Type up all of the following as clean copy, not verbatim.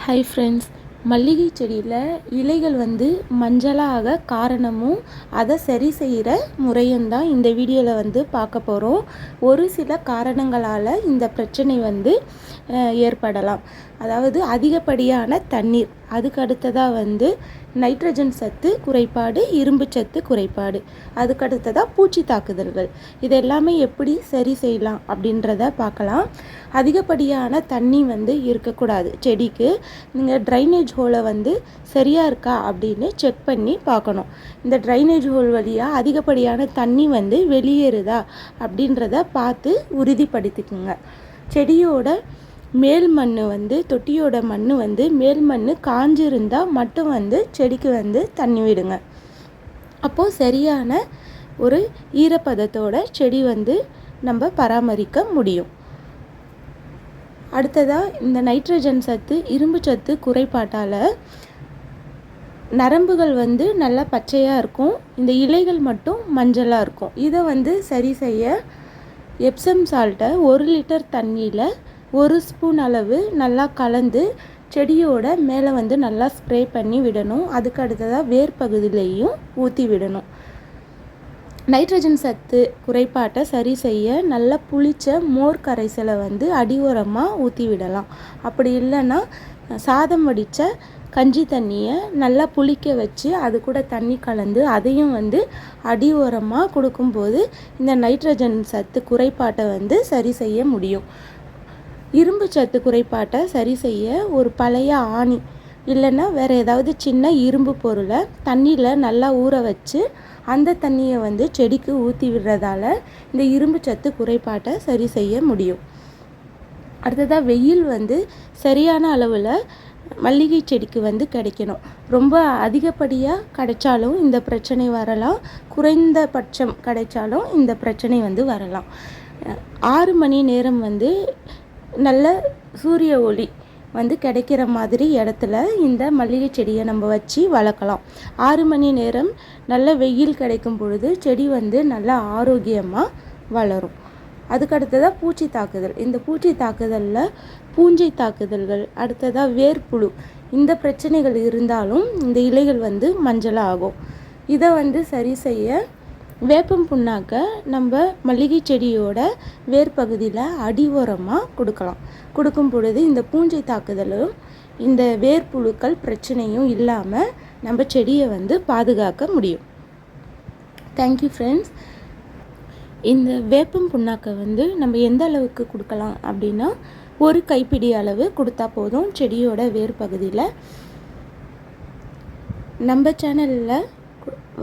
Hi friends, மல்லிகை செடியில் இலைகள் மஞ்சளாக காரணமும் அதை சரி செய்கிற முறையும் தான் இந்த வீடியோவில் பார்க்க போகிறோம். ஒரு சில காரணங்களால் இந்த பிரச்சனை ஏற்படலாம். அதாவது அதிகப்படியான தண்ணீர், அதுக்கு அடுத்ததாக நைட்ரஜன் சத்து குறைபாடு, இரும்பு சத்து குறைபாடு, அதுக்கு அடுத்ததாக பூச்சி தாக்குதல்கள். இது எல்லாமே எப்படி சரி செய்யலாம் அப்படின்றத பார்க்கலாம். அதிகப்படியான தண்ணி இருக்கக்கூடாது செடிக்கு. நீங்கள் ட்ரைனேஜ் ஹோலை சரியாக இருக்கா அப்படின்னு செக் பண்ணி பார்க்கணும். இந்த ட்ரைனேஜ் ஹோல் வழியாக அதிகப்படியான தண்ணி வெளியேறுதா அப்படின்றத பார்த்து உறுதிப்படுத்திக்குங்க. செடியோட மேல் மண் தொட்டியோட மண் மேல் மண் காஞ்சிருந்தால் மட்டும் செடிக்கு தண்ணி விடுங்க. அப்போது சரியான ஒரு ஈரப்பதத்தோட செடி நம்ம பராமரிக்க முடியும். அடுத்ததாக இந்த நைட்ரஜன் சத்து, இரும்பு சத்து குறைபாட்டால் நரம்புகள் நல்லா பச்சையாக இருக்கும், இந்த இலைகள் மட்டும் மஞ்சளாக இருக்கும். இதை சரி செய்ய எப்சம் சால்ட்டை 1 லிட்டர் தண்ணியில் 1 ஸ்பூன் அளவு நல்லா கலந்து செடியோட மேலே நல்லா ஸ்ப்ரே பண்ணி விடணும். அதுக்கு அடுத்ததாக வேர் பகுதியிலையும் ஊற்றி விடணும். நைட்ரஜன் சத்து குறைபாட்டை சரி செய்ய நல்லா புளிச்ச மோர் கரைசலை அடி ஓரமாக ஊற்றி விடலாம். அப்படி இல்லைன்னா சாதம் வடித்த கஞ்சி தண்ணியை நல்லா புளிக்க வச்சு அது கூட தண்ணி கலந்து அதையும் அடி ஓரமாக கொடுக்கும்போது இந்த நைட்ரஜன் சத்து குறைபாட்டை சரி செய்ய முடியும். இரும்பு சத்து குறைபாட்டை சரி செய்ய ஒரு பழைய ஆணி இல்லைன்னா வேறு ஏதாவது சின்ன இரும்பு பொருளை தண்ணியில் நல்லா ஊற வச்சு அந்த தண்ணியை செடிக்கு ஊற்றி விடுறதால இந்த இரும்பு சத்து குறைபாட்டை சரி செய்ய முடியும். அடுத்ததாக வெயில் சரியான அளவில் மல்லிகை செடிக்கு கிடைக்கணும். ரொம்ப அதிகப்படியாக கிடைச்சாலும் இந்த பிரச்சனை வரலாம், குறைந்தபட்சம் கிடைச்சாலும் இந்த பிரச்சனை வரலாம். 6 மணி நேரம் நல்ல சூரிய ஒளி கிடைக்கிற மாதிரி இடத்துல இந்த மல்லிகை செடியை நம்ம வச்சு வளர்க்கலாம். 6 மணி நேரம் நல்ல வெயில் கிடைக்கும் பொழுது செடி நல்லா ஆரோக்கியமாக வளரும். அதுக்கடுத்ததாக பூச்சி தாக்குதல். இந்த பூச்சி தாக்குதலில் பூஞ்சை தாக்குதல்கள், அடுத்ததாக வேர்ப்புழு, இந்த பிரச்சனைகள் இருந்தாலும் இந்த இலைகள் மஞ்சளாக ஆகும். இதை சரி செய்ய வேப்பம் புண்ணாக்கை நம்ம மல்லிகை செடியோட வேர் பகுதியில் அடி ஓரமாக கொடுக்கலாம். கொடுக்கும் பொழுது இந்த பூஞ்சை தாக்குதலும் இந்த வேர்ப்புழுக்கள் பிரச்சனையும் இல்லாமல் நம்ம செடியை பாதுகாக்க முடியும். Thank you friends. இந்த வேப்பம் புண்ணாக்கை நம்ம எந்த அளவுக்கு கொடுக்கலாம் அப்படின்னா 1 கைப்பிடி அளவு கொடுத்தா போதும் செடியோட வேர் பகுதியில். நம்ம சேனலில்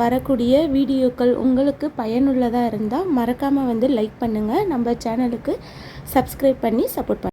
வரக்கூடிய வீடியோக்கள் உங்களுக்கு பயனுள்ளதாக இருந்தால் மறக்காமல் லைக் பண்ணுங்கள். நம்ம சேனலுக்கு சப்ஸ்கிரைப் பண்ணி சப்போர்ட் பண்ணுங்கள்.